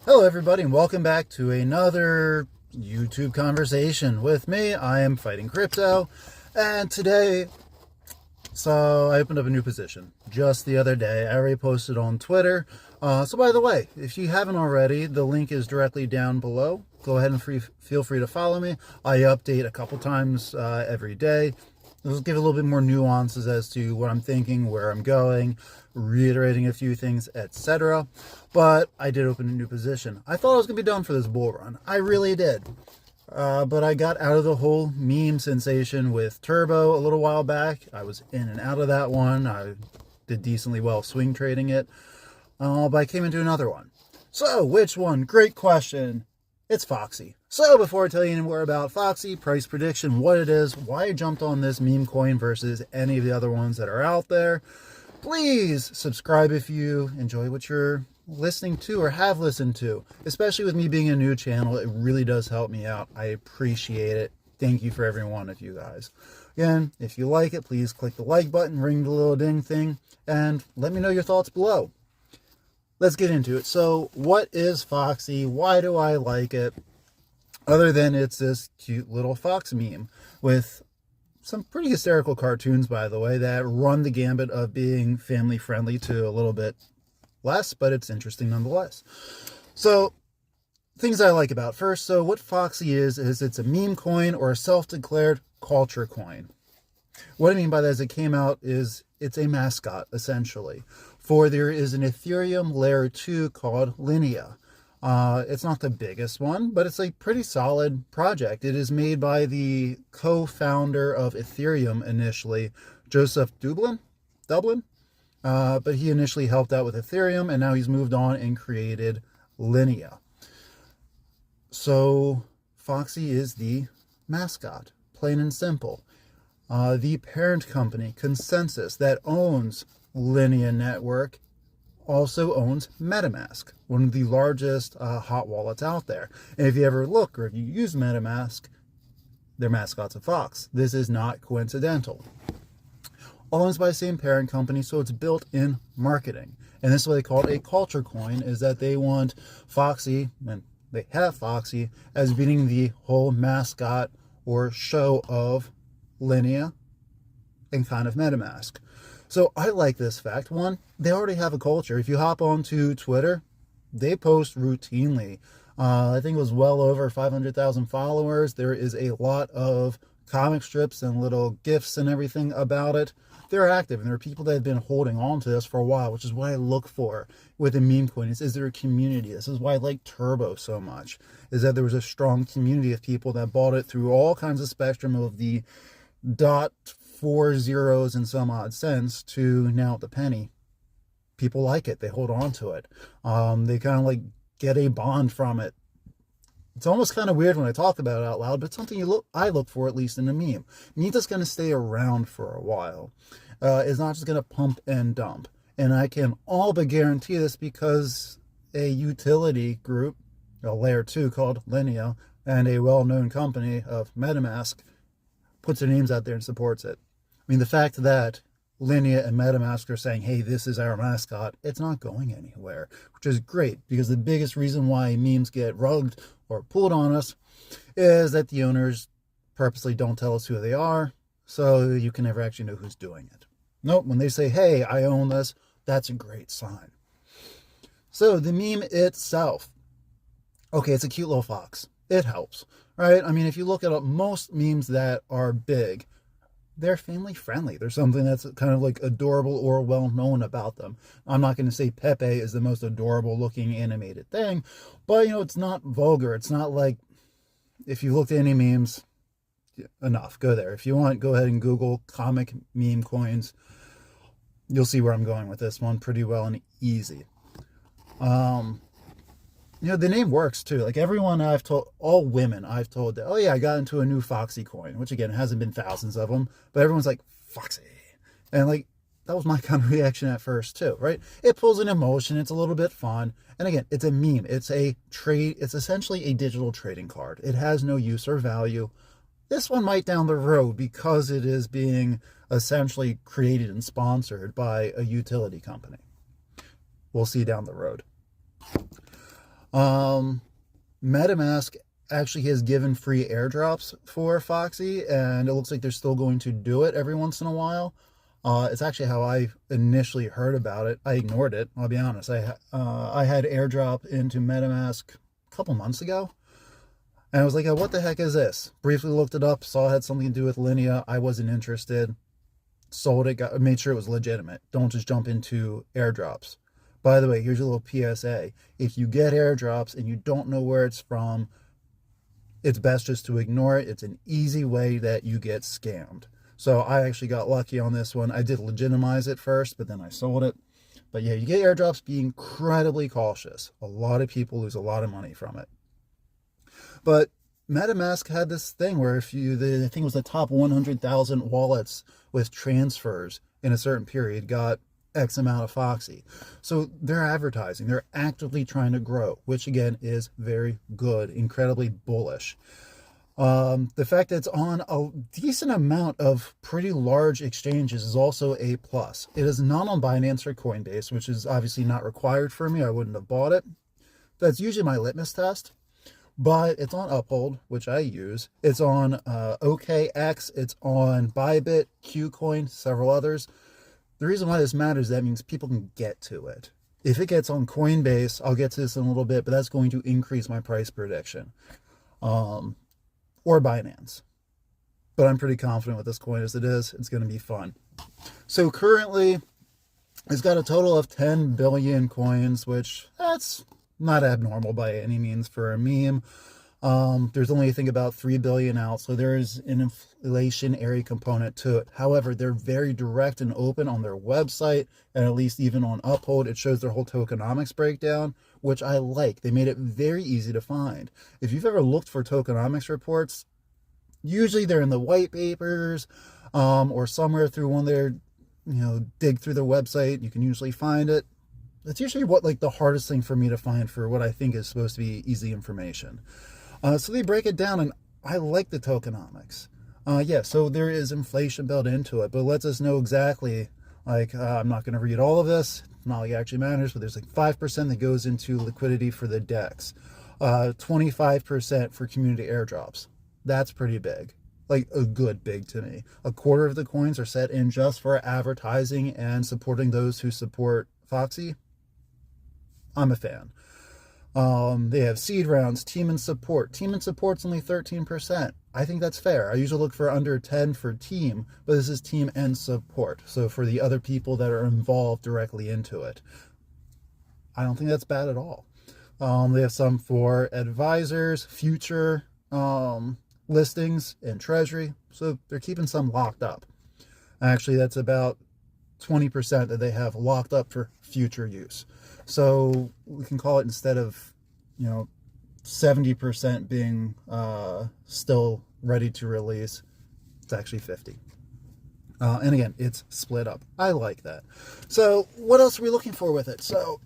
Hello everybody and welcome back to another YouTube conversation with me. I am Fighting Crypto, and today, I opened up a new position just the other day. I already posted on Twitter. So by the way, if you haven't already, the link is directly down below. Go ahead and feel free to follow me. I update a couple times every day. Let's give a little bit more nuances as to what I'm thinking, where I'm going, reiterating a few things, etc. But I did open a new position. I thought I was going to be done for this bull run. I really did. But I got out of the whole meme sensation with Turbo a little while back. I was in and out of that one. I did decently well swing trading it. But I came into another one. So, which one? Great question. It's Foxy. So before I tell you any more about Foxy, price prediction, what it is, why I jumped on this meme coin versus any of the other ones that are out there, please subscribe if you enjoy what you're listening to or have listened to. Especially with me being a new channel, it really does help me out. I appreciate it. Thank you for every one of you guys. Again, if you like it, please click the like button, ring the little ding thing, and let me know your thoughts below. Let's get into it. So what is Foxy? Why do I like it? Other than it's this cute little fox meme with some pretty hysterical cartoons, by the way, that run the gambit of being family friendly to a little bit less, but it's interesting nonetheless. So things I like about first. So what Foxy is it's a meme coin or a self-declared culture coin. What I mean by that is it's a mascot, essentially. For there is an Ethereum layer 2 called Linea. It's not the biggest one, but it's a pretty solid project. It is made by the co-founder of Ethereum initially, Joseph Dublin. But he initially helped out with Ethereum, and now he's moved on and created Linea. So Foxy is the mascot, plain and simple. The parent company, Consensus, that owns Linea Network, also owns MetaMask, one of the largest hot wallets out there. And if you ever look or if you use MetaMask, their mascot's a fox. This is not coincidental. All owned by the same parent company, so it's built in marketing. And this is what they call it a culture coin, is that they want Foxy, and they have Foxy, as being the whole mascot or show of Linea and kind of MetaMask. So I like this fact. One, they already have a culture. If you hop onto Twitter, they post routinely. I think it was well over 500,000 followers. There is a lot of comic strips and little GIFs and everything about it. They're active, and there are people that have been holding on to this for a while, which is what I look for with a meme coin. Is there a community? This is why I like Turbo so much, is that there was a strong community of people that bought it through all kinds of spectrum of the 0.4 zeros and some odd cents to now the penny. People like it. They hold on to it. They kind of like get a bond from it. It's almost kind of weird when I talk about it out loud, but it's something I look for, at least in a meme. Meme that's going to stay around for a while. It's not just going to pump and dump. And I can all but guarantee this because a utility group, a layer 2 called Linea, and a well-known company of MetaMask puts their names out there and supports it. I mean, the fact that Linea and MetaMask are saying, hey, this is our mascot, it's not going anywhere, which is great, because the biggest reason why memes get rugged or pulled on us is that the owners purposely don't tell us who they are, so you can never actually know who's doing it. Nope, when they say, hey, I own this, that's a great sign. So the meme itself, okay, it's a cute little fox. It helps, right? I mean, if you look at most memes that are big, they're family friendly. There's something that's kind of like adorable or well known about them. I'm not going to say Pepe is the most adorable looking animated thing, but it's not vulgar. It's not like, if you looked at any memes, enough, go there. If you want, go ahead and Google comic meme coins. You'll see where I'm going with this one pretty well and easy. The name works too. Like everyone I've told, all women I've told that, oh yeah, I got into a new Foxy coin, which again, hasn't been thousands of them, but everyone's like, Foxy. And like, that was my kind of reaction at first too, right? It pulls an emotion. It's a little bit fun. And again, it's a meme. It's a trade. It's essentially a digital trading card. It has no use or value. This one might down the road because it is being essentially created and sponsored by a utility company. We'll see down the road. MetaMask actually has given free airdrops for Foxy, and it looks like they're still going to do it every once in a while. It's actually how I initially heard about it. I ignored it, I'll be honest. I had airdrop into MetaMask a couple months ago, and I was like, oh, what the heck is this? Briefly looked it up, saw it had something to do with Linea. I wasn't interested. Sold it, made sure it was legitimate. Don't just jump into airdrops. By the way, here's a little PSA. If you get airdrops and you don't know where it's from, it's best just to ignore it. It's an easy way that you get scammed. So I actually got lucky on this one. I did legitimize it first, but then I sold it. But yeah, you get airdrops, be incredibly cautious. A lot of people lose a lot of money from it. But MetaMask had this thing where if you, I think it was the top 100,000 wallets with transfers in a certain period got X amount of Foxy. So they're advertising, they're actively trying to grow, which again is very good, incredibly bullish. The fact that it's on a decent amount of pretty large exchanges is also a plus. It is not on Binance or Coinbase, which is obviously not required for me. I wouldn't have bought it. That's usually my litmus test. But it's on Uphold, which I use. It's on OKX. It's on Bybit, Qcoin, several others. The reason why this matters is that means people can get to it. If it gets on Coinbase, I'll get to this in a little bit, but that's going to increase my price prediction. Or Binance. But I'm pretty confident with this coin as it is. It's going to be fun. So currently, it's got a total of 10 billion coins, which that's not abnormal by any means for a meme. There's only, I think, about 3 billion out, so there is an inflationary component to it. However, they're very direct and open on their website, and at least even on Uphold, it shows their whole tokenomics breakdown, which I like. They made it very easy to find. If you've ever looked for tokenomics reports, usually they're in the white papers, or somewhere through one of their, dig through their website. You can usually find it. That's usually what, the hardest thing for me to find for what I think is supposed to be easy information. So they break it down, and I like the tokenomics. Yeah, so there is inflation built into it, but it lets us know exactly, I'm not going to read all of this, not like it actually matters, but there's 5% that goes into liquidity for the DEX, 25% for community airdrops. That's pretty big. A good big to me. A quarter of the coins are set in just for advertising and supporting those who support Foxy. I'm a fan. They have seed rounds, team and support. Team and support's only 13%. I think that's fair. I usually look for under 10 for team, but this is team and support. So for the other people that are involved directly into it, I don't think that's bad at all. They have some for advisors, future listings, and treasury. So they're keeping some locked up. Actually, that's about 20% that they have locked up for future use. So we can call it, instead of 70% being still ready to release, it's actually 50. And again, it's split up. I like that. So what else are we looking for with it? So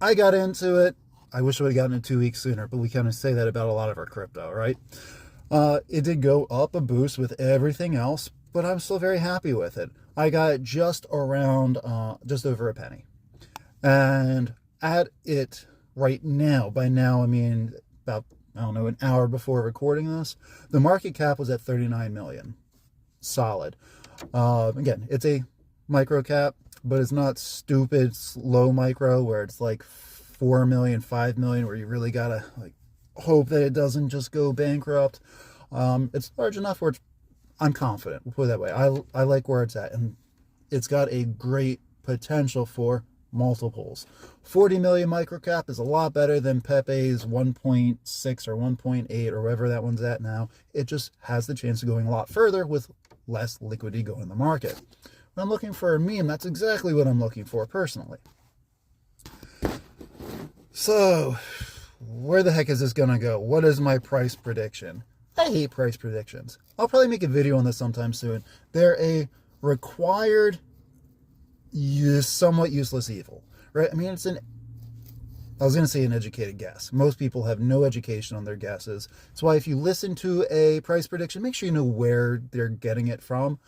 I got into it. I wish I would have gotten it 2 weeks sooner, but we kind of say that about a lot of our crypto, right? It did go up a boost with everything else, but I'm still very happy with it. I got just around, just over a penny. And at it right now, by now I mean about, an hour before recording this, the market cap was at 39 million. Solid. Again, it's a micro cap, but it's not stupid low micro where it's 4 million, 5 million, where you really gotta hope that it doesn't just go bankrupt. It's large enough where I'm confident. We'll put it that way. I like where it's at, and it's got a great potential for multiples. 40 million microcap is a lot better than Pepe's 1.6 or 1.8 or wherever that one's at now. It just has the chance of going a lot further with less liquidity going in the market. When I'm looking for a meme, that's exactly what I'm looking for personally. So, where the heck is this gonna go? What is my price prediction? I hate price predictions. I'll probably make a video on this sometime soon. They're a required, somewhat useless evil, right? I mean, I was going to say an educated guess. Most people have no education on their guesses. That's why if you listen to a price prediction, make sure you know where they're getting it from.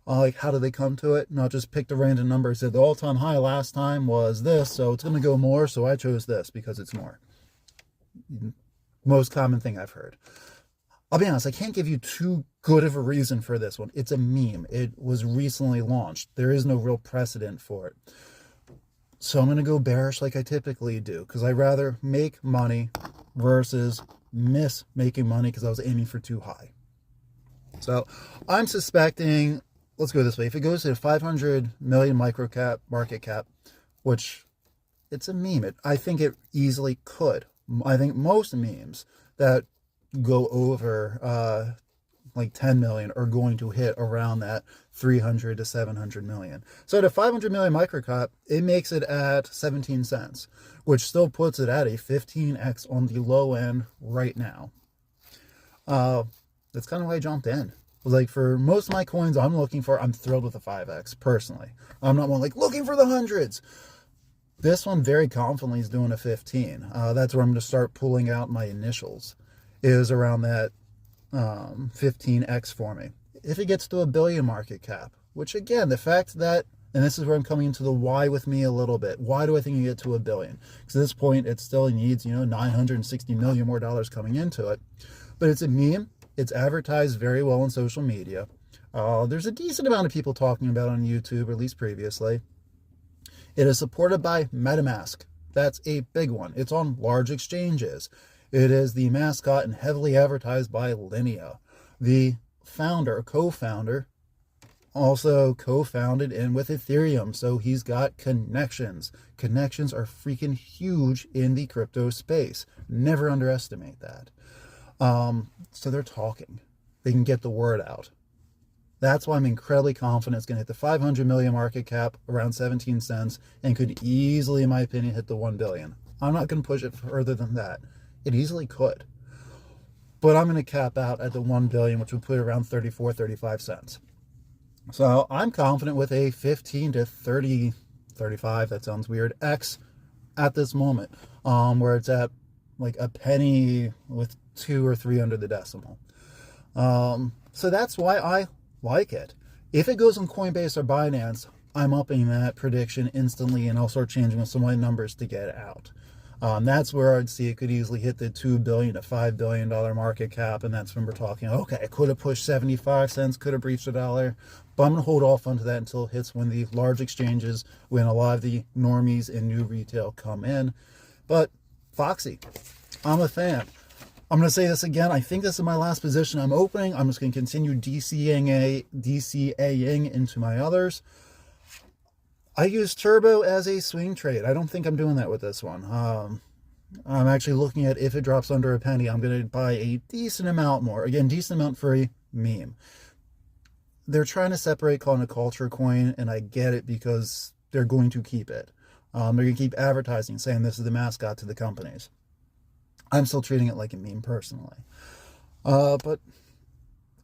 How do they come to it? Not just picked a random number and said the all-time high last time was this, so it's going to go more, so I chose this because it's more. Most common thing I've heard. I'll be honest, I can't give you too good of a reason for this one. It's a meme. It was recently launched. There is no real precedent for it. So I'm going to go bearish like I typically do, because I'd rather make money versus miss making money because I was aiming for too high. So I'm suspecting, let's go this way. If it goes to a 500 million microcap market cap, which it's a meme, I think it easily could. I think most memes that go over like 10 million are going to hit around that 300 to 700 million. So at a 500 million microcap, it makes it at 17 cents, which still puts it at a 15x on the low end right now. That's kind of why I jumped in. Like, for most of my coins I'm thrilled with a 5x personally. I'm not one like looking for the hundreds. This one very confidently is doing a 15. That's where I'm going to start pulling out my initials, is around that 15x for me. If it gets to a billion market cap, which again, the fact that, and this is where I'm coming into the why with me a little bit. Why do I think you get to a billion? Because at this point, it still needs, $960 million more coming into it. But it's a meme. It's advertised very well on social media. There's a decent amount of people talking about it on YouTube, or at least previously. It is supported by MetaMask. That's a big one. It's on large exchanges. It is the mascot and heavily advertised by Linea. The founder, co-founder, also co-founded in with Ethereum. So he's got connections. Connections are freaking huge in the crypto space. Never underestimate that. So they're talking. They can get the word out. That's why I'm incredibly confident it's going to hit the 500 million market cap around 17 cents and could easily, in my opinion, hit the 1 billion. I'm not going to push it further than that. It easily could. But I'm going to cap out at the 1 billion, which would put it around 34, 35 cents. So I'm confident with a 15 to 30, 35, that sounds weird, X at this moment, where it's at like a penny with 2 or 3 under the decimal. So that's why I like it. If it goes on Coinbase or Binance, I'm upping that prediction instantly, and I'll start changing some of my numbers to get out. That's where I'd see it could easily hit the $2 billion to $5 billion market cap, and that's when we're talking, okay, it could have pushed 75 cents, could have breached $1, but I'm going to hold off onto that until it hits when the large exchanges, when a lot of the normies and new retail come in. But Foxy, I'm a fan. I'm going to say this again. I think this is my last position I'm opening. I'm just going to continue DCAing into my others. I use Turbo as a swing trade. I don't think I'm doing that with this one. I'm actually looking at, if it drops under a penny, I'm going to buy a decent amount more. Again, decent amount for a meme. They're trying to separate calling it a culture coin, and I get it because they're going to keep it. They're going to keep advertising, saying this is the mascot to the companies. I'm still treating it like a meme personally. But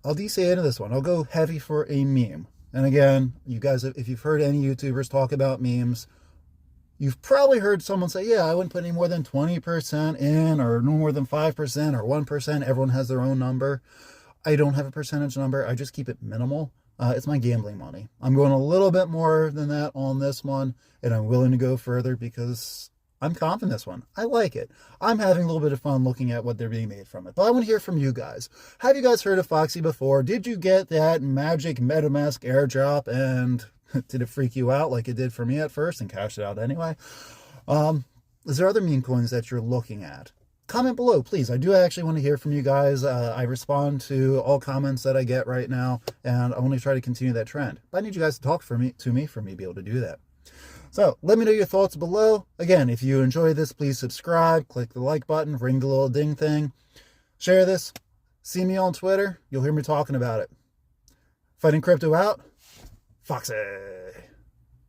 I'll DCA into this one. I'll go heavy for a meme. And again, you guys, if you've heard any YouTubers talk about memes, you've probably heard someone say, yeah, I wouldn't put any more than 20% in, or no more than 5% or 1%. Everyone has their own number. I don't have a percentage number. I just keep it minimal. It's my gambling money. I'm going a little bit more than that on this one, and I'm willing to go further because I'm confident in this one. I like it. I'm having a little bit of fun looking at what they're being made from it. But I want to hear from you guys. Have you guys heard of Foxy before? Did you get that magic MetaMask airdrop, and did it freak you out like it did for me at first and cash it out anyway? Is there other meme coins that you're looking at? Comment below, please. I do actually want to hear from you guys. I respond to all comments that I get right now, and I want to try to continue that trend. But I need you guys to talk to me for me to be able to do that. So let me know your thoughts below. Again, if you enjoy this, please subscribe, click the like button, ring the little ding thing, share this, see me on Twitter. You'll hear me talking about it. Fighting Crypto out, Foxy.